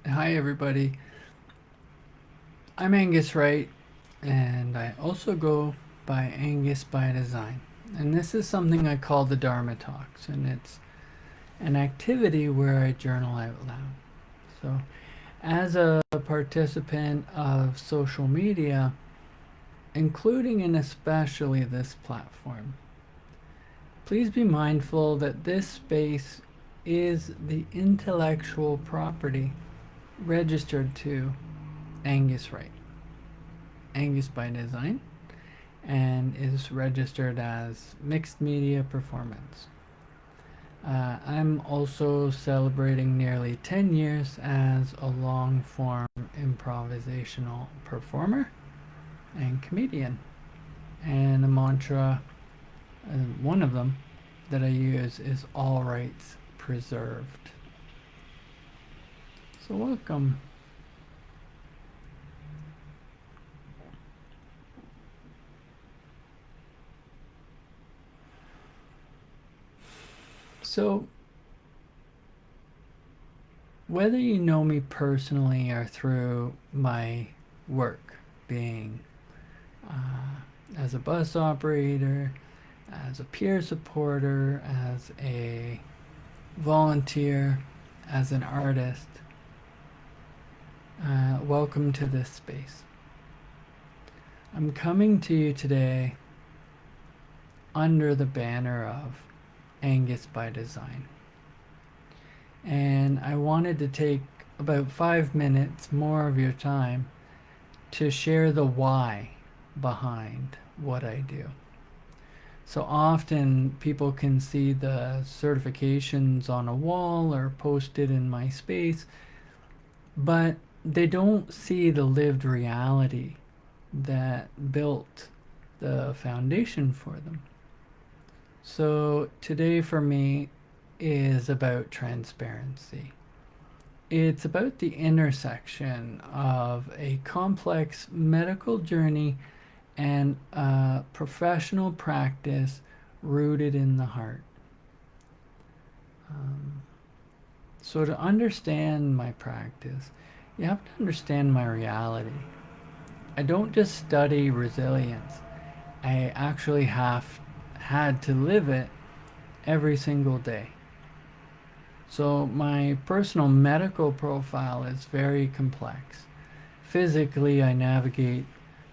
Hi, everybody. I'm Angus Wright, and I also go by Angus ByDesign. And this is something I call the Dharma Talks, and it's an activity where I journal out loud. So, as a participant of social media, including and especially this platform, please be mindful that this space is the intellectual property registered to Angus Wright. Angus ByDesign, and is registered as mixed media performance. I'm also celebrating nearly 10 years as a long form improvisational performer and comedian. And a mantra, one of them that I use, is all rights preserved. So, welcome. So, whether you know me personally or through my work, being as a bus operator, as a peer supporter, as a volunteer, as an artist, welcome to this space. I'm coming to you today under the banner of Angus ByDesign. And I wanted to take about 5 minutes more of your time to share the why behind what I do. So often people can see the certifications on a wall or posted in my space, but they don't see the lived reality that built the foundation for them. So today for me is about transparency. It's about the intersection of a complex medical journey and a professional practice rooted in the heart. Um, so, to understand my practice, you have to understand my reality. I don't just study resilience, I actually have had to live it every single day. So, my personal medical profile is very complex. Physically, I navigate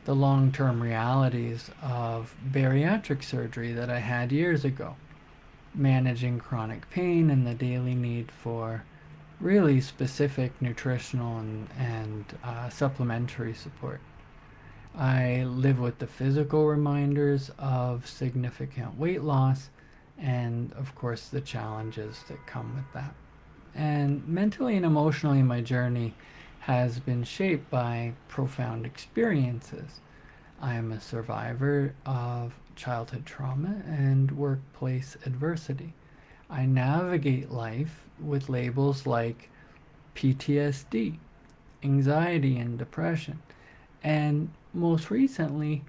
the long term realities of bariatric surgery that I had years ago, managing chronic pain and the daily need for really specific nutritional and supplementary support. I live with the physical reminders of significant weight loss and, of course, the challenges that come with that. And mentally and emotionally, my journey has been shaped by profound experiences. I am a survivor of childhood trauma and workplace adversity. I navigate life with labels like PTSD, anxiety, and depression. And most recently,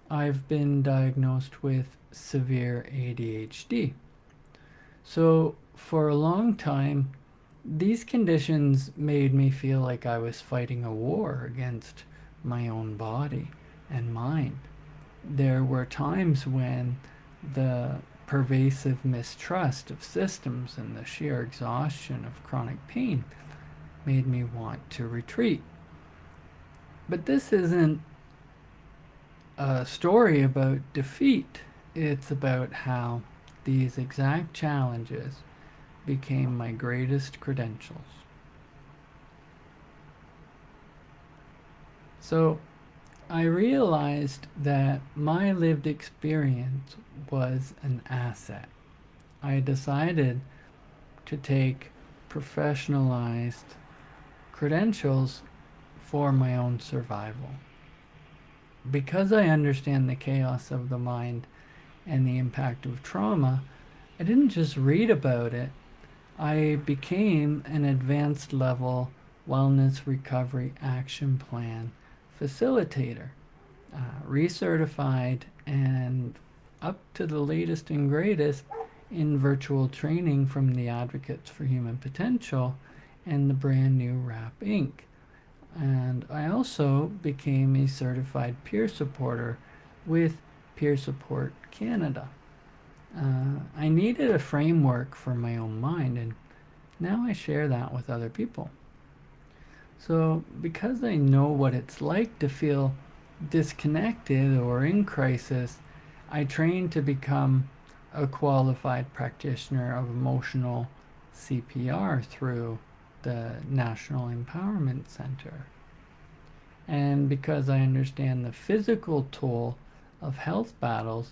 I've been diagnosed with severe ADHD. So, for a long time, these conditions made me feel like I was fighting a war against my own body and mind. There were times when the pervasive mistrust of systems and the sheer exhaustion of chronic pain made me want to retreat. But this isn't a story about defeat, it's about how these exact challenges became my greatest credentials. So I realized that my lived experience was an asset. I decided to take professionalized credentials for my own survival. Because I understand the chaos of the mind and the impact of trauma, I didn't just read about it, I became an advanced level wellness recovery action plan facilitator, recertified and up to the latest and greatest in virtual training from the Advocates for Human Potential and the brand new Wrap ink. And I also became a certified peer supporter with Peer Support Canada. I needed a framework for my own mind, and now I share that with other people. So, because I know what it's like to feel disconnected or in crisis, I trained to become a qualified practitioner of emotional CPR through the National Empowerment Center. And because I understand the physical toll of health battles,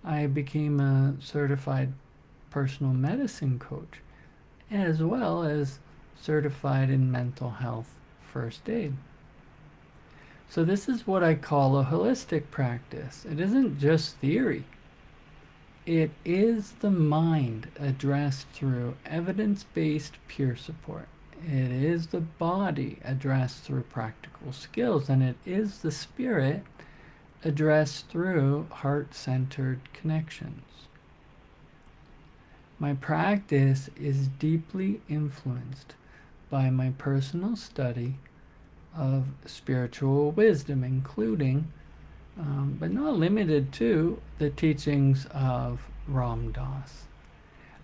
I became a certified personal medicine coach, as well as certified in mental health first aid. So, this is what I call a holistic practice. It isn't just theory, it is the mind addressed through evidence based peer support. It is the body addressed through practical skills, and it is the spirit addressed through heart centered connections. My practice is deeply influenced by my personal study of spiritual wisdom, including, but not limited to, the teachings of Ram Dass.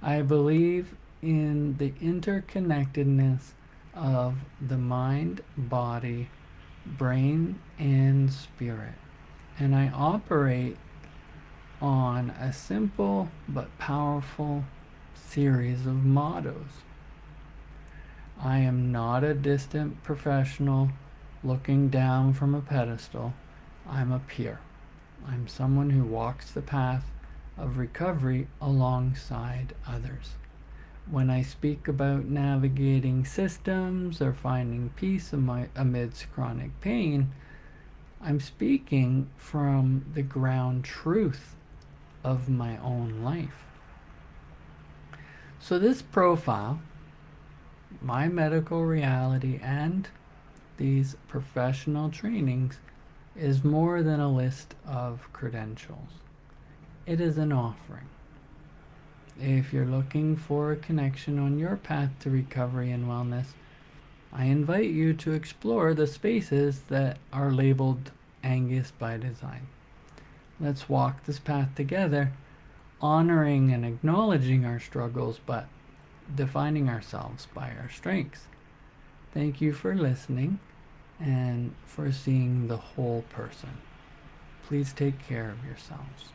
I believe in the interconnectedness of the mind, body, brain, and spirit. And I operate on a simple but powerful series of mottos. I am not a distant professional looking down from a pedestal. I'm a peer. I'm someone who walks the path of recovery alongside others. When I speak about navigating systems or finding peace amidst chronic pain, I'm speaking from the ground truth of my own life. So, this profile, my medical reality, and these professional trainings is more than a list of credentials. It is an offering. If you're looking for a connection on your path to recovery and wellness, I invite you to explore the spaces that are labeled Angus ByDesign. Let's walk this path together, honoring and acknowledging our struggles, but defining ourselves by our strengths. Thank you for listening and for seeing the whole person. Please take care of yourselves.